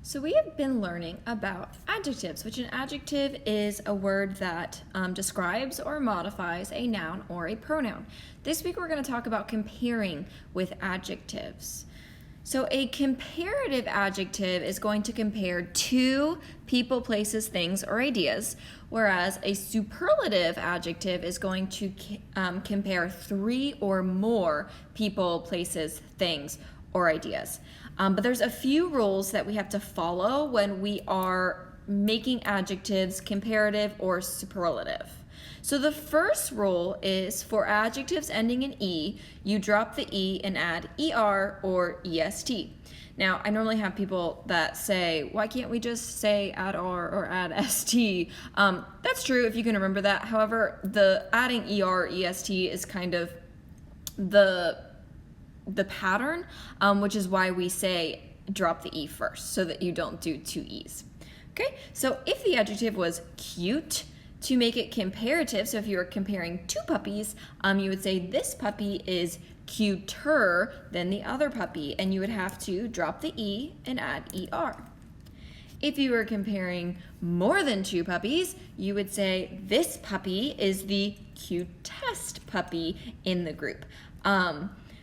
So we have been learning about adjectives, which an adjective is a word that describes or modifies a noun or a pronoun. This week we're going to talk about comparing with adjectives. So a comparative adjective is going to compare two people, places, things, or ideas, whereas a superlative adjective is going to compare three or more people, places, things, or ideas. But there's a few rules that we have to follow when we are making adjectives comparative or superlative. So the first rule is for adjectives ending in E, you drop the E and add ER or EST. Now, I normally have people that say, why can't we just say add R or add ST? That's true if you can remember that. However, the adding ER or EST is kind of the pattern, which is why we say drop the E first so that you don't do two E's. Okay, so if the adjective was cute, to make it comparative, so if you were comparing two puppies, you would say this puppy is cuter than the other puppy, and you would have to drop the E and add ER. If you were comparing more than two puppies, you would say this puppy is the cutest puppy in the group.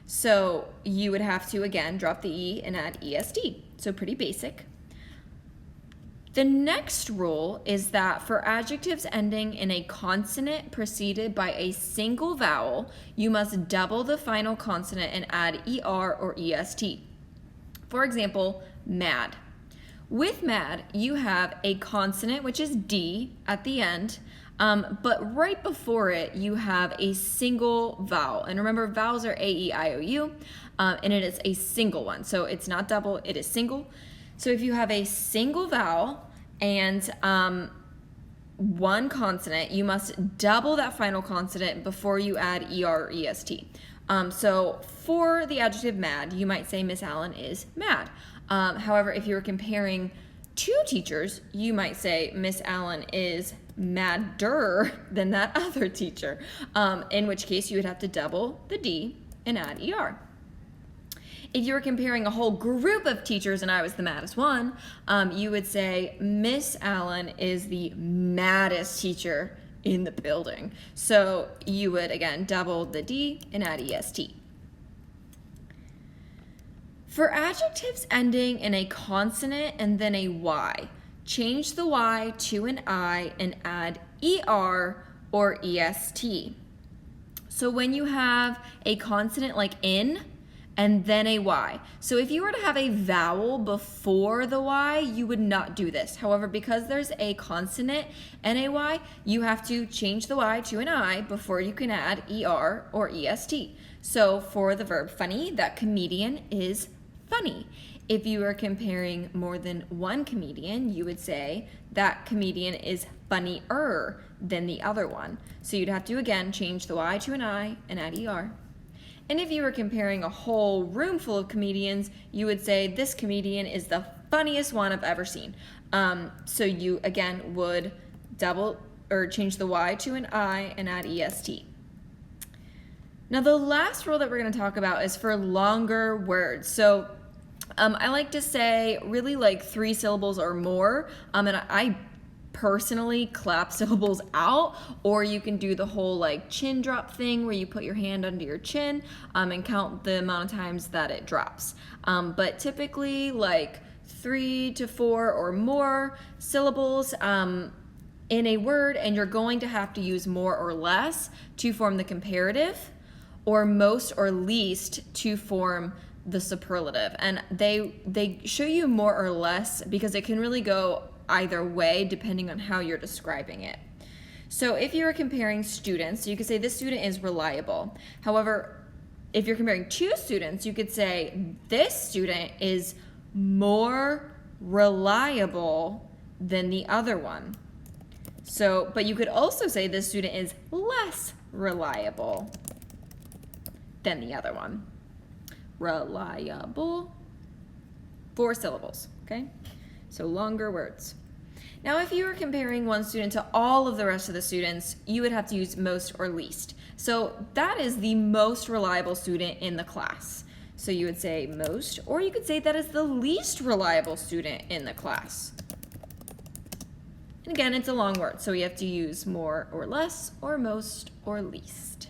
So you would have to, again, drop the E and add EST. So pretty basic. The next rule is that for adjectives ending in a consonant preceded by a single vowel, you must double the final consonant and add ER or EST. For example, mad. With mad, you have a consonant, which is D at the end, but right before it, you have a single vowel. And remember, vowels are A, E, I, O, U, and it is a single one. So it's not double, it is single. So if you have a single vowel and one consonant, you must double that final consonant before you add ER or EST. So for the adjective mad, you might say Miss Allen is mad. However, if you were comparing two teachers, you might say Miss Allen is madder than that other teacher, in which case you would have to double the D and add ER. If you were comparing a whole group of teachers and I was the maddest one, you would say Miss Allen is the maddest teacher in the building. So you would, again, double the D and add EST. For adjectives ending in a consonant and then a Y, change the Y to an I and add ER or EST. So when you have a consonant like in and then a Y. So if you were to have a vowel before the Y, you would not do this. However, because there's a consonant and a Y, you have to change the Y to an I before you can add ER or EST. So for the verb funny, that comedian is funny. If you are comparing more than one comedian, you would say that comedian is funnier than the other one. So you'd have to, again, change the Y to an I and add ER. And if you were comparing a whole room full of comedians, you would say this comedian is the funniest one I've ever seen. So you, again, would double or change the Y to an I and add EST. Now the last rule that we're going to talk about is for longer words. So I like to say really like 3 syllables or more, and I personally clap syllables out, or you can do the whole like chin drop thing where you put your hand under your chin and count the amount of times that it drops. But typically like 3 to 4 or more syllables in a word, and you're going to have to use more or less to form the comparative, or most or least to form the superlative. And they show you more or less because it can really go either way depending on how you're describing it. So if you're comparing students, you could say this student is reliable. However, if you're comparing two students, you could say this student is more reliable than the other one. So, but you could also say this student is less reliable than the other one. Reliable, 4 syllables, okay? So longer words. Now, if you were comparing one student to all of the rest of the students, you would have to use most or least. So that is the most reliable student in the class. So you would say most, or you could say that is the least reliable student in the class. And again, it's a long word, so we have to use more or less, or most or least.